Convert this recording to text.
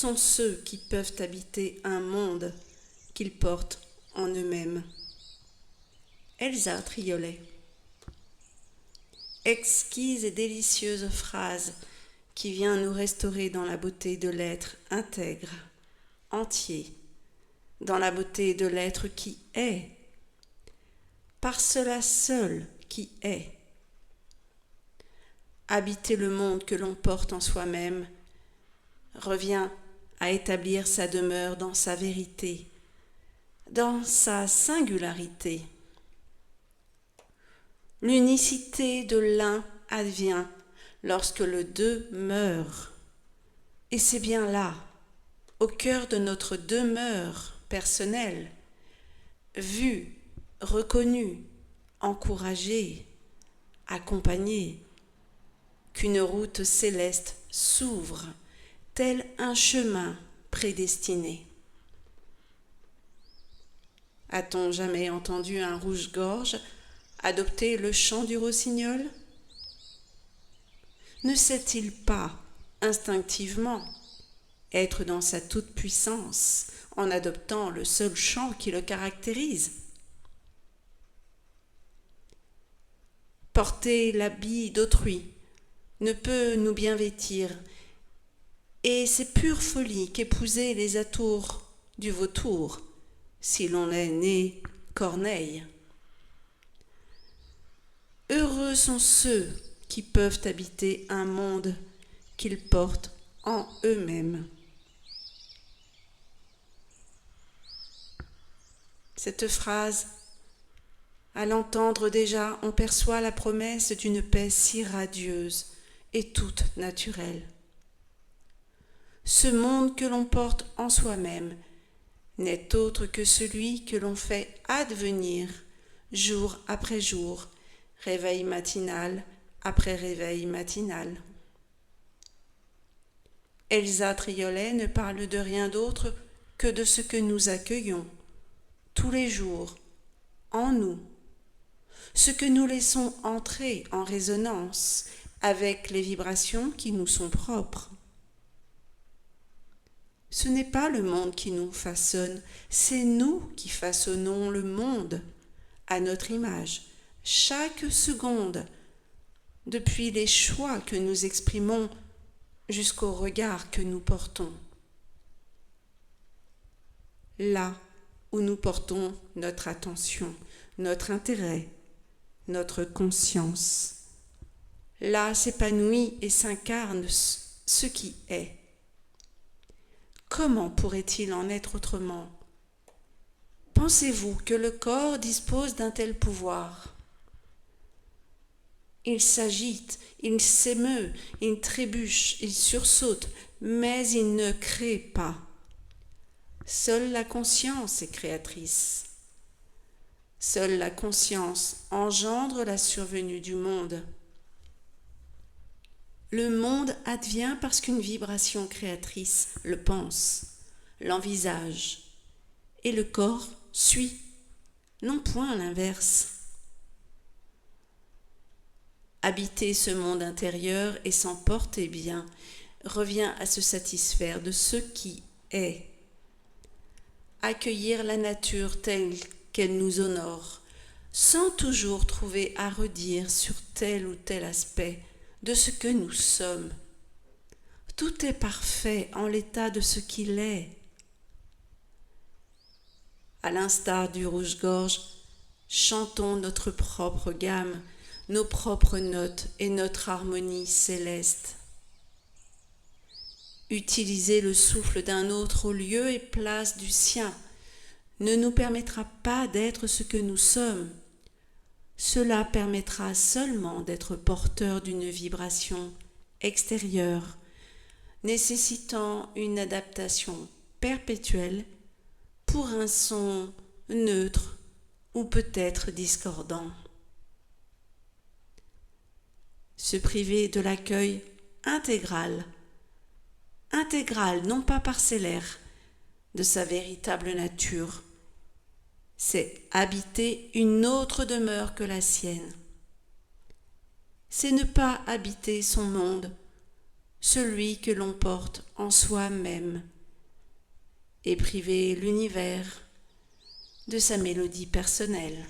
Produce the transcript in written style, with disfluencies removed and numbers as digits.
sont ceux qui peuvent habiter un monde qu'ils portent en eux-mêmes. Elsa Triolet. Exquise et délicieuse phrase qui vient nous restaurer dans la beauté de l'être intègre, entier, dans la beauté de l'être qui est, par cela seul qui est. Habiter le monde que l'on porte en soi-même revient à établir sa demeure dans sa vérité, dans sa singularité. L'unicité de l'un advient lorsque le deux meurt. Et c'est bien là, au cœur de notre demeure personnelle, vue, reconnue, encouragée, accompagnée, qu'une route céleste s'ouvre, tel un chemin prédestiné. A-t-on jamais entendu un rouge-gorge adopter le chant du rossignol? Ne sait-il pas, instinctivement, être dans sa toute-puissance en adoptant le seul chant qui le caractérise? Porter l'habit d'autrui ne peut nous bien vêtir, et c'est pure folie qu'épouser les atours du vautour, si l'on est né Corneille. Heureux sont ceux qui peuvent habiter un monde qu'ils portent en eux-mêmes. Cette phrase, à l'entendre déjà, on perçoit la promesse d'une paix si radieuse et toute naturelle. Ce monde que l'on porte en soi-même n'est autre que celui que l'on fait advenir jour après jour, réveil matinal après réveil matinal. Elsa Triolet ne parle de rien d'autre que de ce que nous accueillons tous les jours en nous, ce que nous laissons entrer en résonance avec les vibrations qui nous sont propres. Ce n'est pas le monde qui nous façonne, c'est nous qui façonnons le monde à notre image, chaque seconde, depuis les choix que nous exprimons jusqu'au regard que nous portons. Là où nous portons notre attention, notre intérêt, notre conscience, là s'épanouit et s'incarne ce qui est. Comment pourrait-il en être autrement? Pensez-vous que le corps dispose d'un tel pouvoir? Il s'agite, il s'émeut, il trébuche, il sursaute, mais il ne crée pas. Seule la conscience est créatrice. Seule la conscience engendre la survenue du monde. Le monde advient parce qu'une vibration créatrice le pense, l'envisage, et le corps suit, non point l'inverse. Habiter ce monde intérieur et s'en porter bien revient à se satisfaire de ce qui est. Accueillir la nature telle qu'elle nous honore, sans toujours trouver à redire sur tel ou tel aspect de ce que nous sommes. Tout est parfait en l'état de ce qu'il est. À l'instar du rouge-gorge, chantons notre propre gamme, nos propres notes et notre harmonie céleste. Utiliser le souffle d'un autre au lieu et place du sien ne nous permettra pas d'être ce que nous sommes. Cela permettra seulement d'être porteur d'une vibration extérieure, nécessitant une adaptation perpétuelle pour un son neutre ou peut-être discordant. Se priver de l'accueil intégral non pas parcellaire, de sa véritable nature, c'est habiter une autre demeure que la sienne. C'est ne pas habiter son monde, celui que l'on porte en soi-même, et priver l'univers de sa mélodie personnelle.